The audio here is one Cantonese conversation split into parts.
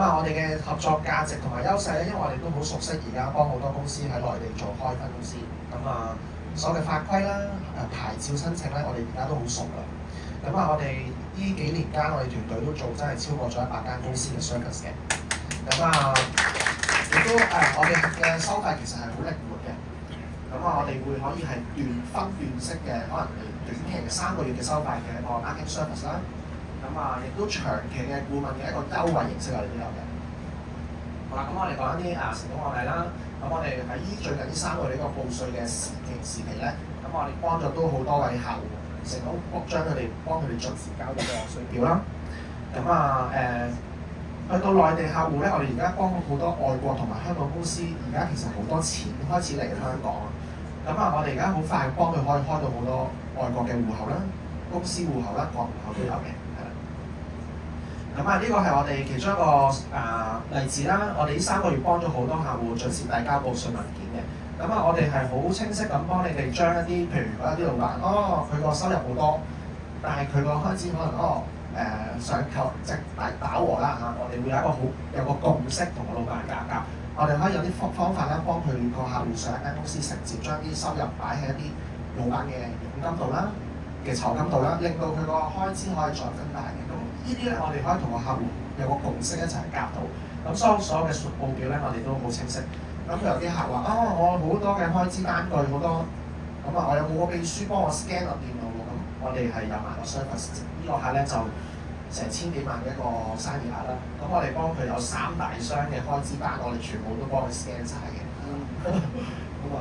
我哋嘅合作價值同埋優勢咧，因為我哋都好熟悉而家幫好多公司喺內地做開分公司，所有嘅法規啦、牌照申請咧，我哋而家都好熟啦。我哋呢幾年間，我哋團隊都做真係超過咗100間公司嘅 service 嘅。亦都我哋嘅收費其實係好靈活嘅。我哋會可以係分段式嘅，可能係短期嘅3個月嘅收費嘅一個 marketing service 啦。亦都長期嘅顧問嘅一個優惠形式，我哋都有嘅。好啦，咁我哋講一啲成功案例啦。我哋喺最近呢3個月呢個報稅嘅時期咧，我哋幫咗都好多位客戶成功幫佢哋準時交咗個稅表啦。去到內地客戶咧，我哋而家幫好多外國同埋香港公司，而家其實好多錢開始嚟香港。我哋而家好快幫佢可以開到好多外國嘅戶口啦、公司戶口啦、國戶口都有嘅。呢個係我哋其中一個例子啦。我哋呢3個月幫咗好多客戶準時遞交報稅文件嘅。我哋係好清晰咁幫你哋將一啲，譬如一啲老闆，佢個收入好多，但係佢個開支可能想即打和啦嚇。我哋會有個共識同個老闆夾。我哋可以有啲方法啦，幫佢個客戶上一間公司承接，將啲收入擺喺一啲老闆嘅佣金度啦、嘅酬金度啦，令到佢個開支可以再分大嘅。呢啲咧，我哋可以同個客戶有個共識一齊夾到。所有嘅報表咧，我哋都好清晰。佢有啲客話我好多嘅開支單據好多，我有冇個秘書幫我 scan 落電腦喎？我哋係有埋個 service。呢個客咧就成千幾萬嘅一個生意額啦。我哋幫佢有3大箱嘅開支單，我哋全部都幫佢 scan 晒嘅。呢個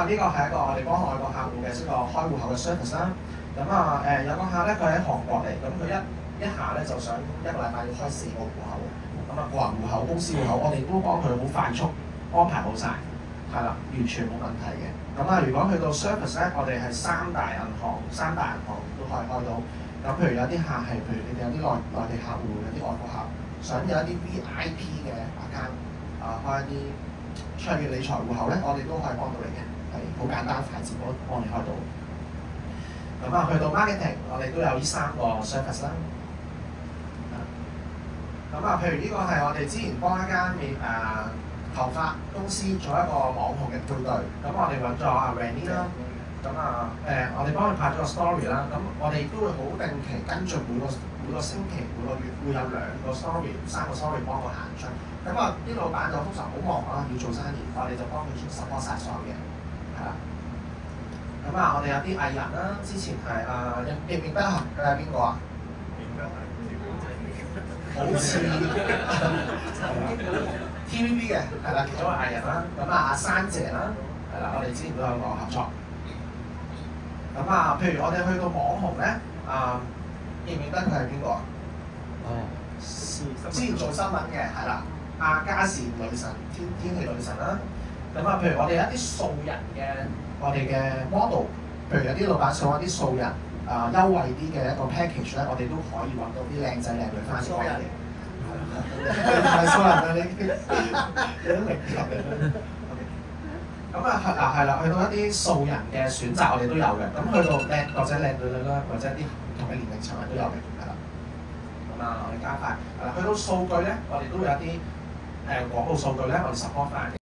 係一個我哋幫外國客戶嘅一個開戶口嘅 service 啦。有個客咧，佢喺韓國嚟，佢一下咧就想1個禮拜要開4個戶口，個人戶口、公司戶口，我哋都幫佢好快速安排好晒，係啦，完全冇問題嘅。如果去到 service 咧，我哋係3大銀行都可以開到。譬如有啲客係，譬如你哋有啲內地客戶，有啲外國客想有一啲 VIP 嘅 account，開一啲卓越理財戶口咧，我哋都可以幫到你嘅，係好簡單快捷幫你開到。去到 marketing， 我哋都有呢3個 service 啦。譬如呢個係我哋之前幫一間頭髮公司做一個網紅嘅配對，我哋揾咗阿 Randy 啦，我哋幫佢拍咗個 story 啦，我哋都會好定期跟進每個星期、每個月會有2個 story、3個 story 幫佢行出。啲老闆就通常好忙啦，要做生意，我哋就幫佢support晒所有嘢，係啦。我哋有啲藝人啦，之前係認唔認得啊？佢係邊個啊？好似 TVB 嘅，係啦，其中一個藝人啦。阿珊姐啦，係啦，我哋之前都有個合作。譬如我哋去到網紅咧，認唔認得佢係邊個啊？之前做新聞嘅，係啦，阿嘉善女神、天氣女神啦。譬如我哋有一啲素人嘅，我哋嘅 model， 譬如有啲老闆想揾啲素人。優惠啲嘅一個 package 咧，我哋都可以揾到啲靚仔靚女翻嚟幫你。唔係素人啊，你都明白嘅。係啦，去到一啲素人嘅選擇，我哋都有嘅。去到靚或者靚女啦，或者一啲唔同嘅年齡層都有嘅，係啦。我哋加快。去到數據咧，我哋都會有啲廣告數據咧，我哋 support 翻嘅。